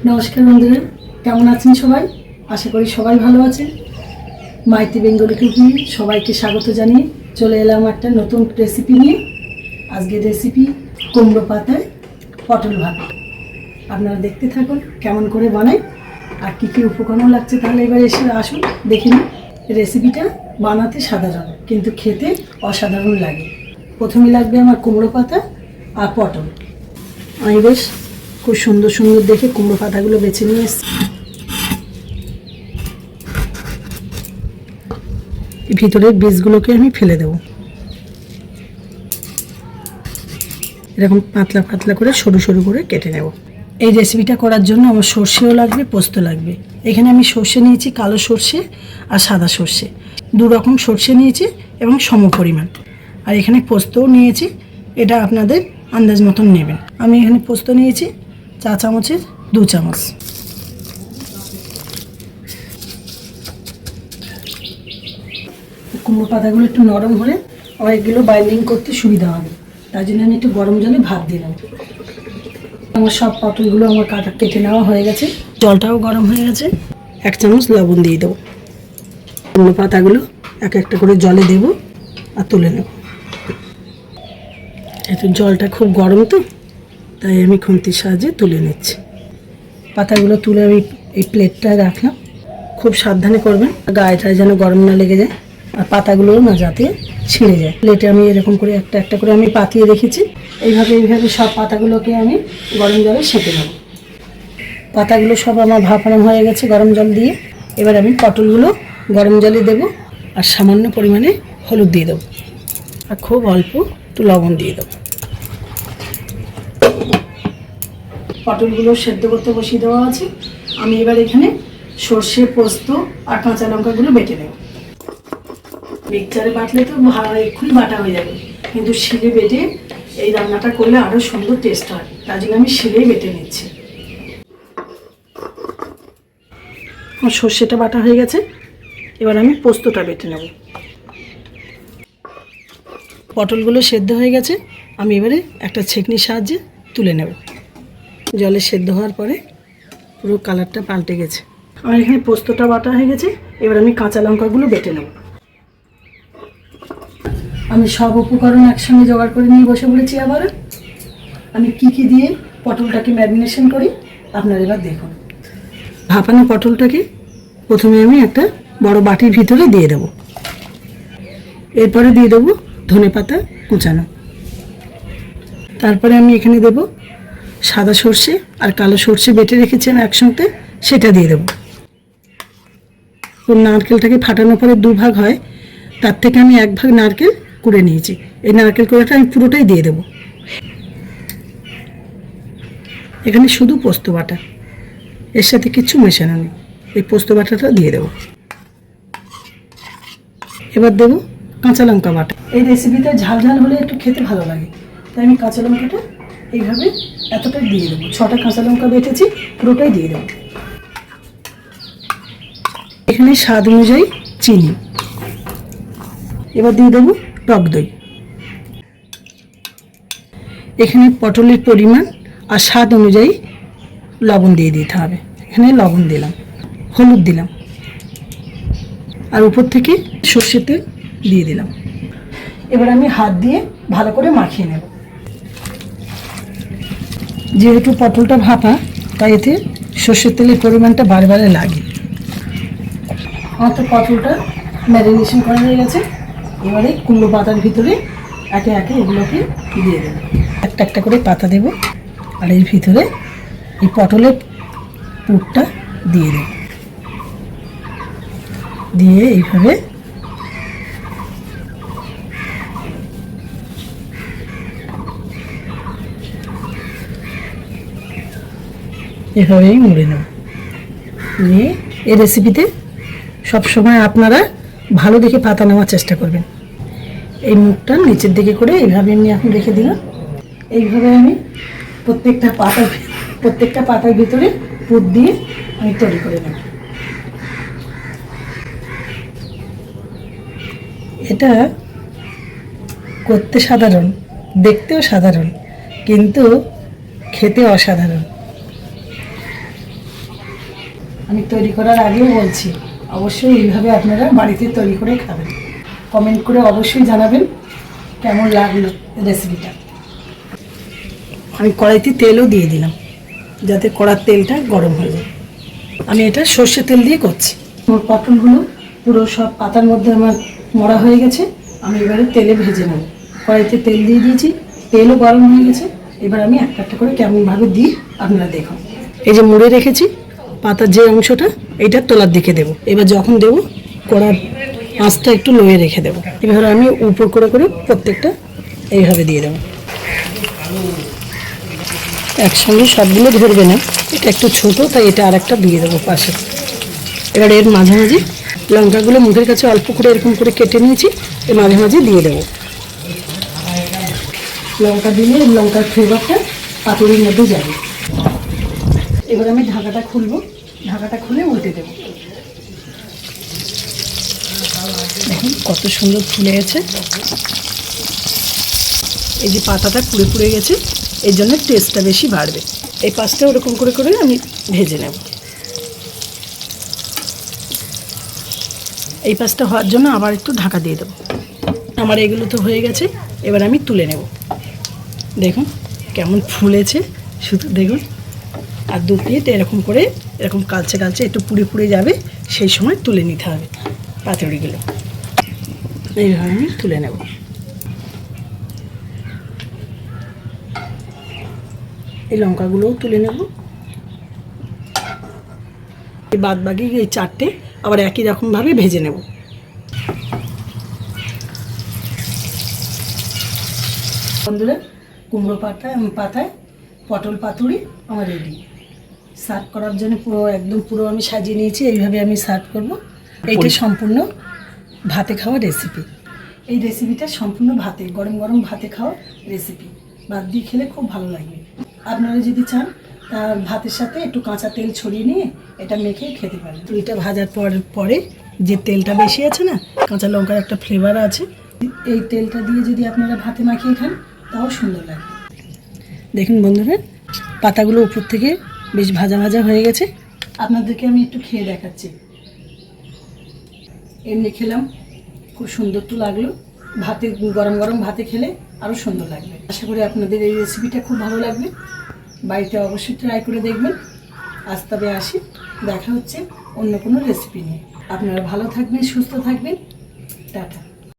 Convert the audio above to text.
নমস্কার বন্ধুরা, কেমন আছেন সবাই? আশা করি সবাই ভালো আছেন। মাইতি বেঙ্গলি কুকিং সবাইকে স্বাগত জানিয়ে চলে এলাম একটা নতুন রেসিপি নিয়ে। আজকের রেসিপি কুমড়ো পাতায় পটল ভাত। আপনারা দেখতে থাকুন কেমন করে বানাই আর কী কী উপকরণ লাগছে। তাহলে এবার এসে আসুন দেখে নিন। রেসিপিটা বানাতে সাধারণ কিন্তু খেতে অসাধারণ লাগে। প্রথমে লাগবে আমার কুমড়ো পাতা আর পটল। আমি বেশ খুব সুন্দর সুন্দর দেখে কুমড়ো পাতাগুলো বেছে নিয়ে এসেছি। ভিতরের বীজগুলোকে আমি ফেলে দেব। এরকম পাতলা পাতলা করে সরু সরু করে কেটে নেব। এই রেসিপিটা করার জন্য আমার সর্ষেও লাগবে, পোস্ত লাগবে। এখানে আমি সর্ষে নিয়েছি, কালো সর্ষে আর সাদা সর্ষে, দু রকম সর্ষে নিয়েছি এবং সম পরিমাণ। আর এখানে পোস্তও নিয়েছি, এটা আপনাদের আন্দাজ মতন নেবেন। আমি এখানে পোস্ত নিয়েছি চা চামচের 2 চামচ। কুমড়ো পাতাগুলো একটু নরম হলে আমার এগুলো বাইন্ডিং করতে সুবিধা হবে, তার জন্য আমি একটু গরম জলে ভাপ দিলাম। আমার সব পটলগুলো আমার কেটে নেওয়া হয়ে গেছে, জলটাও গরম হয়ে গেছে। 1 চামচ লবণ দিয়ে দেবো। কুমড়ো পাতাগুলো এক একটা করে জলে দেব আর তুলে নেব। একটু জলটা খুব গরম তো, তাই আমি খুন্তির সাহায্যে তুলে নিচ্ছি। পাতাগুলো তুলে আমি এই প্লেটটায় রাখলাম। খুব সাবধানে করবেন, গায়েটায় যেন গরম না লেগে যায় আর পাতাগুলোও না যাতে ছিঁড়ে যায়। প্লেটে আমি এরকম করে একটা একটা করে আমি পাতিয়ে রেখেছি। এইভাবে সব পাতাগুলোকে আমি গরম জলে সেঁকে নেব। পাতাগুলো সব আমার ভাপানো হয়ে গেছে গরম জল দিয়ে। এবার আমি পটলগুলো গরম জলে দেব আর সামান্য পরিমাণে হলুদ দিয়ে দেবো আর খুব অল্প একটু লবণ দিয়ে দেবো। পটলগুলো সেদ্ধ করতে বসিয়ে দেওয়া আছে। আমি এবার এখানে সর্ষে, পোস্ত আর কাঁচা লঙ্কাগুলো বেটে নেব। মিক্সচারে বাটলে তো এক্ষুনি বাটা হয়ে যাবে, কিন্তু শিলে বেটে এই রান্নাটা করলে আরও সুন্দর টেস্ট হয়, তার জন্য আমি শিলেই বেটে নিচ্ছি। আমার সর্ষেটা বাটা হয়ে গেছে, এবার আমি পোস্তটা বেটে নেব। পটলগুলো সেদ্ধ হয়ে গেছে, আমি এবারে একটা ছেঁকনির সাহায্যে তুলে নেব। জলে সেদ্ধ হওয়ার পরে পুরো কালারটা পাল্টে গেছে। আমার এখানে পোস্তটা বাটা হয়ে গেছে, এবার আমি কাঁচা লঙ্কাগুলো বেটে নেব। আমি সব উপকরণ একসঙ্গে জোগাড় করে নিয়ে বসে পড়েছি। আবার আমি কি দিয়ে পটলটাকে ম্যারিনেশন করি আপনারা এবার দেখুন। ভাপানো পটলটাকে প্রথমে আমি একটা বড় বাটির ভিতরে দিয়ে দেব। এরপরে দিয়ে দেবো ধনেপাতা কুচানো। তারপরে আমি এখানে দেব সাদা সর্ষে আর কালো সর্ষে বেটে রেখেছেন একসঙ্গে, সেটা দিয়ে দেবো। নারকেলটাকে ফাটানোর পরে 2 ভাগ হয়, তার থেকে আমি 1 ভাগ নারকেল কুড়ে নিয়েছি। এই নারকেল কুড়াটা আমি পুরোটাই দিয়ে দেবো। এখানে শুধু পোস্ত বাটা, এর সাথে কিছু মেশানো নেই। এই পোস্ত বাটাটা দিয়ে দেবো। এবার দেবো কাঁচা লঙ্কা বাটা। এই রেসিপিতে ঝাল ঝাল হলে একটু খেতে ভালো লাগে, তাই আমি কাঁচা লঙ্কাটা এইভাবে এতটাই দিয়ে দেবো। 6টা কাঁচা লঙ্কা বেটেছি, পুরোটাই দিয়ে দেবো। এখানে স্বাদ অনুযায়ী চিনি। এবার দিয়ে দেবো টক দই। এখানে পটলের পরিমাণ আর স্বাদ অনুযায়ী লবণ দিয়ে দিতে হবে। এখানে লবণ দিলাম, হলুদ দিলাম আর উপর থেকে সর্ষের তেল দিয়ে দিলাম। এবার আমি হাত দিয়ে ভালো করে মাখিয়ে নেব। যেহেতু পটলটা ভাপা, তাই এতে সর্ষের তেলের পরিমাণটা বারবারে লাগে। আমার তো পটলটা ম্যারিনেশন করা হয়ে গেছে। এবারে কুমড়ো পাতার ভিতরে একে একে এগুলোকে দিয়ে দেবো। একটা একটা করে পাতা দেব আর এর ভিতরে এই পটলের পুরটা দিয়ে দেব। দিয়ে এইভাবে এভাবেই মুড়ে নেব। নিয়ে এই রেসিপিতে সবসময় আপনারা ভালো দেখে পাতা নেওয়ার চেষ্টা করবেন। এই মুখটা নিচের দিকে করে এইভাবে আমি এখন রেখে দিলাম। এইভাবে আমি প্রত্যেকটা পাতার ভিতরে পুর দিয়ে আমি তৈরি করে নেব। এটা করতে সাধারণ, দেখতেও সাধারণ, কিন্তু খেতে অসাধারণ। আমি তৈরি করার আগেও বলছি, অবশ্যই এইভাবে আপনারা বাড়িতে তৈরি করে খাবেন। কমেন্ট করে অবশ্যই জানাবেন কেমন লাগলো রেসিপিটা। আমি কড়াইতে তেলও দিয়ে দিলাম যাতে কড়ার তেলটা গরম হয়ে যায়। আমি এটা সর্ষে তেল দিয়ে করছি। আমার পটলগুলো পুরো সব পাতার মধ্যে আমার মরা হয়ে গেছে। আমি এবারে তেলে ভেজে নেব। কড়াইতে তেল দিয়ে দিয়েছি, তেলও গরম হয়ে গেছে। এবার আমি একটা একটা করে কেমনভাবে দিই আপনারা দেখুন। এই যে মুড়ে রেখেছি পাতার যে অংশটা, এইটা তলার দিকে দেবো। এবার যখন দেবো কড়ার আঁচটা একটু লোয়ে রেখে দেবো। এবার আমি উপর করে করে প্রত্যেকটা এইভাবে দিয়ে দেবো। একসঙ্গে সবগুলো ধরবে না, এটা একটু ছোটো, তাই এটা আর একটা দিয়ে দেবো পাশে। এবার এর মাঝামাঝি লঙ্কাগুলো মুখের কাছে অল্প করে এরকম করে কেটে নিয়েছি, এর মাঝে মাঝে দিয়ে দেবো। লঙ্কা দিলে লঙ্কার ফ্লেভারটা পাতুরির মধ্যে যাবে। এবার আমি ঢাকাটা খুলবো, ঢাকাটা খুলে উল্টে দেবো। দেখুন কত সুন্দর ফুলে গেছে। এই যে পাতাটা পুড়ে পুড়ে গেছে, এর জন্য টেস্টটা বেশি বাড়বে। এই পাশটা ওরকম করে করে আমি ভেজে নেব। এই পাশটা হওয়ার জন্য আবার একটু ঢাকা দিয়ে দেবো। আমার এগুলো তো হয়ে গেছে, এবার আমি তুলে নেব। দেখুন কেমন ফুলেছে, শুধু দেখুন। আর দু প্লেট এরকম করে এরকম কালচে কালচে একটু পুড়ে পুড়ে যাবে, সেই সময় তুলে নিতে হবে পাতুড়িগুলো। এইভাবে আমি তুলে নেব। এই লঙ্কাগুলোও তুলে নেব। এই বাদ বাকি এই চারটে আবার একই রকমভাবে ভেজে নেব। বন্ধুরা, কুমড়ো পাতায় পটল পাতুড়ি আমার রেডি। সার্ভ করার জন্য পুরো আমি সাজিয়ে নিয়েছি। এইভাবে আমি সার্ভ করব। এইটা সম্পূর্ণ ভাতে খাওয়া রেসিপি। এই রেসিপিটা সম্পূর্ণ ভাতে, গরম গরম ভাতে খাওয়া রেসিপি। ভাত দিয়ে খেলে খুব ভালো লাগবে। আপনারা যদি চান তা ভাতের সাথে একটু কাঁচা তেল ছড়িয়ে নিয়ে এটা মেখে খেতে পারেন। তো এটা ভাজার পরে যে তেলটা বেশি আছে না, কাঁচা লঙ্কার একটা ফ্লেভার আছে, এই তেলটা দিয়ে যদি আপনারা ভাতে মাখিয়ে খান তাও সুন্দর লাগবে। দেখুন বন্ধুরা, পাতাগুলো উপর থেকে বেশ ভাজা ভাজা হয়ে গেছে। আপনাদেরকে আমি একটু খেয়ে দেখাচ্ছি। এমনি খেলাম, খুব সুন্দর তো লাগলো। ভাতে, গরম গরম ভাতে খেলে আরও সুন্দর লাগবে। আশা করি আপনাদের এই রেসিপিটা খুব ভালো লাগবে। বাড়িতে অবশ্যই ট্রাই করে দেখবেন। আজ তবে আসি, দেখা হচ্ছে অন্য কোনো রেসিপি নিয়ে। আপনারা ভালো থাকবেন, সুস্থ থাকবেন। টাটা।